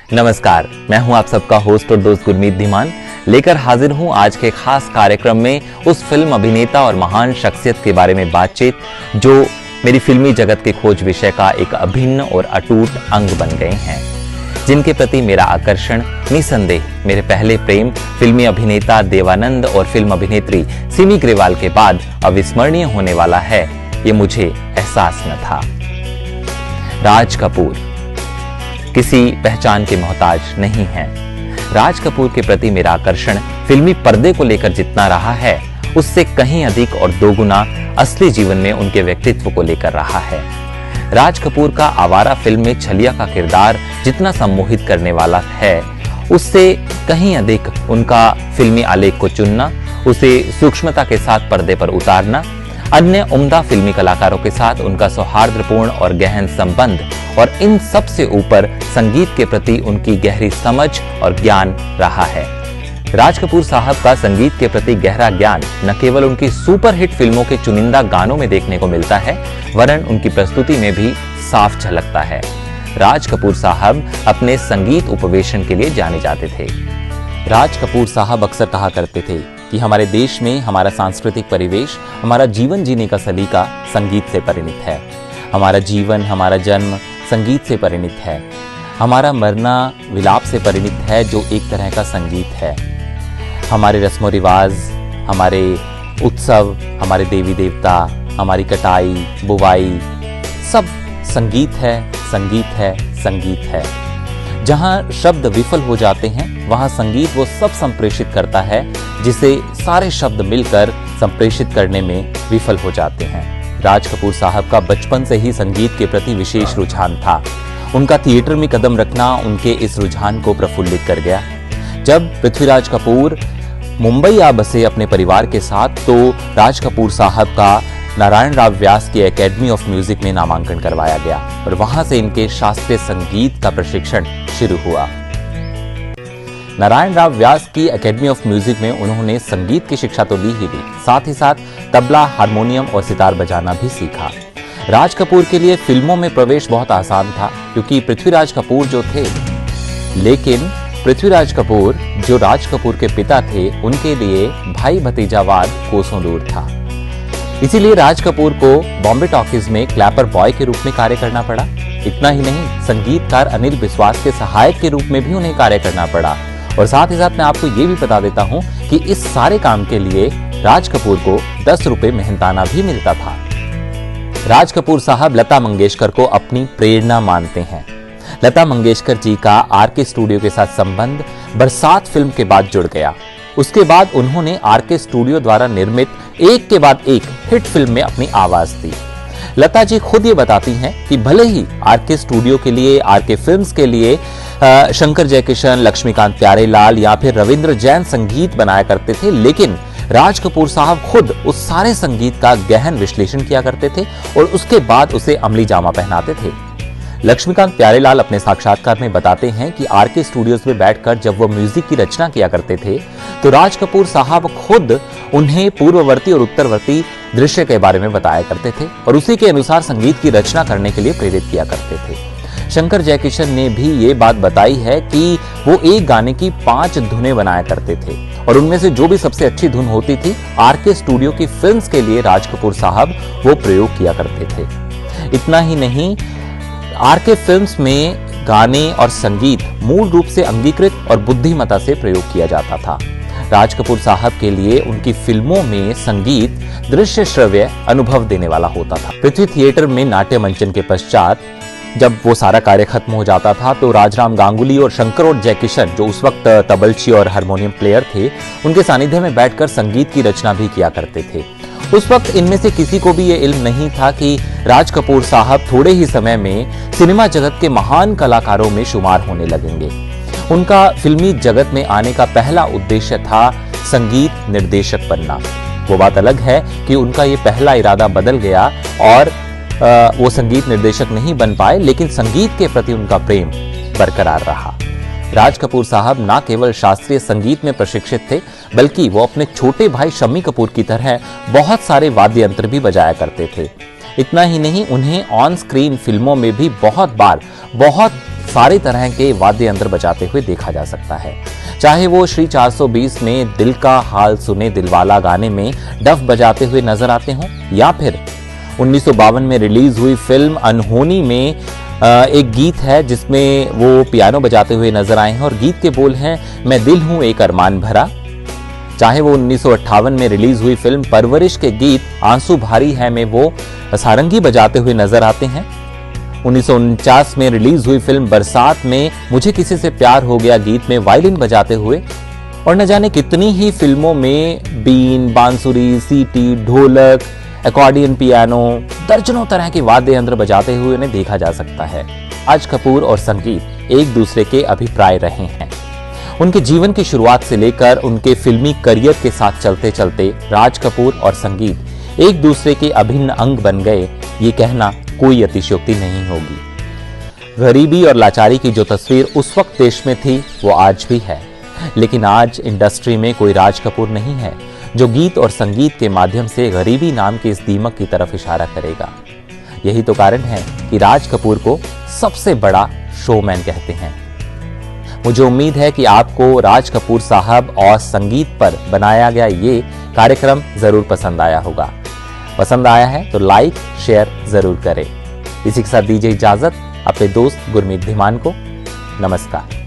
नमस्कार, मैं हूं आप सबका होस्ट और दोस्त गुरमीत धीमान, लेकर हाजिर हूं आज के खास कार्यक्रम में उस फिल्म अभिनेता और महान शख्सियत के बारे में बातचीत जो मेरी फिल्मी जगत के खोज विषय का एक अभिन्न और अटूट अंग बन गए हैं, जिनके प्रति मेरा आकर्षण निसंदेह मेरे पहले प्रेम फिल्मी अभिनेता देवानंद और फिल्म अभिनेत्री सिमी ग्रेवाल के बाद अविस्मरणीय होने वाला है, ये मुझे एहसास न था। राज कपूर किसी पहचान के मोहताज नहीं है। राज कपूर के प्रति मेरा आकर्षण फिल्मी पर्दे को लेकर जितना रहा है, उससे कहीं अधिक और दोगुना असली जीवन में उनके व्यक्तित्व को लेकर रहा है। राज कपूर का आवारा फिल्म में छलिया का किरदार जितना सम्मोहित करने वाला है, उससे कहीं अधिक उनका फिल्मी आलेख को चुनना, उसे सूक्ष्मता के साथ पर्दे पर उतारना, अन्य उम्दा फिल्मी कलाकारों के साथ उनका सौहार्दपूर्ण और गहन संबंध और इन सब से ऊपर संगीत के प्रति उनकी गहरी समझ और ज्ञान रहा है। राज कपूर साहब का संगीत के प्रति गहरा ज्ञान न केवल उनकी सुपरहिट फिल्मों के चुनिंदा गानों में देखने को मिलता है, वरन उनकी प्रस्तुति में भी साफ झलकता है। राज कपूर साहब अपने संगीत उपवेशन के लिए जाने जाते थे। राज कपूर साहब अक्सर कहा करते थे कि हमारे देश में हमारा सांस्कृतिक परिवेश, हमारा जीवन जीने का सलीका संगीत से परिणित है। हमारा जीवन, हमारा जन्म संगीत से परिणित है। हमारा मरना विलाप से परिणित है, जो एक तरह का संगीत है। हमारे रस्मों रिवाज, हमारे उत्सव, हमारे देवी देवता, हमारी कटाई बुवाई, सब संगीत है, संगीत है, संगीत है। जहां शब्द विफल हो जाते हैं, वहां संगीत वो सब संप्रेषित करता है जिसे सारे शब्द मिलकर संप्रेषित करने में विफल हो जाते हैं। राज कपूर साहब का बचपन से ही संगीत के प्रति विशेष रुझान था। उनका थिएटर में कदम रखना उनके इस रुझान को प्रफुल्लित कर गया। जब पृथ्वीराज कपूर मुंबई आ बसे अपने परिवार के साथ, तो राज कपूर साहब का नारायण राव व्यास की एकेडमी ऑफ म्यूजिक में नामांकन करवाया गया और वहां से इनके शास्त्रीय संगीत का प्रशिक्षण शुरू हुआ। नारायण राव व्यास की एकेडमी ऑफ म्यूजिक में उन्होंने संगीत की शिक्षा तो ली ही ली, साथ ही साथ तबला, हारमोनियम और सितार बजाना भी सीखा। राज कपूर के लिए फिल्मों में प्रवेश बहुत आसान था, क्योंकि पृथ्वीराज कपूर जो थे, लेकिन पृथ्वीराज कपूर जो राज कपूर के पिता थे, उनके लिए भाई भतीजावाद कोसों दूर था। इसीलिए राज कपूर को बॉम्बे टॉकीज में क्लैपर बॉय के रूप में कार्य करना पड़ा। इतना ही नहीं, संगीतकार अनिल बिस्वास के सहायक के रूप में भी उन्हें कार्य करना पड़ा। और साथ ही साथ मैं आपको ये भी बता देता हूं कि इस सारे काम के लिए राज कपूर को 10 रुपए मेहनताना भी मिलता था। राज कपूर साहब लता मंगेशकर को अपनी प्रेरणा मानते हैं। लता मंगेशकर जी का आरके स्टूडियो के साथ संबंध बरसात फिल्म के बाद जुड़ गया। उसके बाद उन्होंने आरके स्टूडियो द्वारा निर्मित एक के बाद एक हिट फिल्म में अपनी आवाज दी। लता जी खुद ये बताती हैं कि भले ही आरके स्टूडियो के लिए, आरके फिल्म्स के लिए शंकर जयकिशन, लक्ष्मीकांत प्यारेलाल या फिर रविंद्र जैन संगीत बनाया करते थे, लेकिन राज कपूर साहब खुद उस सारे संगीत का गहन विश्लेषण किया करते थे और उसके बाद उसे अमली जामा पहनाते थे। लक्ष्मीकांत प्यारेलाल अपने साक्षात्कार में बताते हैं कि आरके स्टूडियोज में बैठकर जब वो म्यूजिक की रचना किया करते थे, तो राज कपूर साहब खुद उन्हें पूर्ववर्ती और उत्तरवर्ती दृश्य के बारे में बताया करते थे और उसी के अनुसार संगीत की रचना करने के लिए प्रेरित किया करते थे। शंकर जयकिशन ने भी ये बात बताई है कि वो एक गाने की 5 धुनें बनाया करते थे और उनमें से जो भी सबसे अच्छी धुन होती थी, आरके स्टूडियो की फिल्म्स के लिए राज कपूर साहब वो प्रयोग किया करते थे। इतना ही नहीं, आरके फिल्म्स में गाने और संगीत मूल रूप से अंगीकृत और बुद्धिमता से प्रयोग किया जाता था। राज कपूर साहब के लिए उनकी फिल्मों में संगीत दृश्य श्रव्य अनुभव देने वाला होता था। पृथ्वी थिएटर में नाट्य मंचन के पश्चात जब वो सारा कार्य खत्म हो जाता था, तो राजराम गांगुली और शंकर और जयकिशन, जो उस वक्त तबलची और हारमोनियम प्लेयर थे, उनके सानिध्य में बैठकर संगीत की रचना भी किया करते थे। उस वक्त इनमें से किसी को भी ये इल्म नहीं था कि राज कपूर साहब थोड़े ही समय में सिनेमा जगत के महान कलाकारों में शुमार होने लगेंगे। उनका फिल्मी जगत में आने का पहला उद्देश्य था संगीत निर्देशक बनना। वो बात अलग है कि उनका ये पहला इरादा बदल गया और वो संगीत निर्देशक नहीं बन पाए, लेकिन संगीत के प्रति उनका प्रेम बरकरार रहा। राज कपूर साहब न केवल शास्त्रीय संगीत में प्रशिक्षित थे, बल्कि वो अपने छोटे भाई शम्मी कपूर की तरह बहुत सारे वाद्य यंत्र भी बजाया करते थे। इतना ही नहीं, उन्हें ऑन स्क्रीन फिल्मों में भी बहुत बार बहुत सारे तरह के वाद्य यंत्र बजाते हुए देखा जा सकता है। चाहे वो श्री 420 में दिल का हाल सुने दिलवाला गाने में डफ बजाते हुए नजर आते हों, या फिर 1952 में रिलीज हुई फिल्म अनहोनी में एक गीत है जिसमें वो पियानो बजाते हुए नजर आए हैं और गीत के बोल हैं, मैं दिल हूं एक अरमान भरा। चाहे वो 1958 में रिलीज हुई फिल्म परवरिश के गीत आंसू भारी है में वो सारंगी बजाते हुए नजर आते हैं। 1949 में रिलीज हुई फिल्म बरसात में मुझे किसी से प्यार हो गया गीत में वायलिन बजाते हुए, और न जाने कितनी ही फिल्मों में बीन, बांसुरी, सीटी, ढोलक, अकॉर्डियन, पियानो, दर्जनों तरह के वाद्य यंत्र बजाते हुए उन्हें देखा जा सकता है। राज कपूर और संगीत एक दूसरे के अभिप्राय रहे हैं। उनके जीवन की शुरुआत से लेकर उनके फिल्मी करियर के साथ चलते चलते राज कपूर और संगीत एक दूसरे के अभिन्न अंग बन गए, ये कहना कोई अतिशयोक्ति नहीं होगी। गरीबी और लाचारी की जो तस्वीर उस वक्त देश में थी वो आज भी है, लेकिन आज इंडस्ट्री में कोई राज कपूर नहीं है जो गीत और संगीत के माध्यम से गरीबी नाम के इस दीमक की तरफ इशारा करेगा। यही तो कारण है कि राज कपूर को सबसे बड़ा शोमैन कहते हैं। मुझे उम्मीद है कि आपको राज कपूर साहब और संगीत पर बनाया गया ये कार्यक्रम जरूर पसंद आया होगा। पसंद आया है तो लाइक शेयर जरूर करें। इसी के साथ दीजिए इजाजत अपने दोस्त गुरमीत धीमान को। नमस्कार।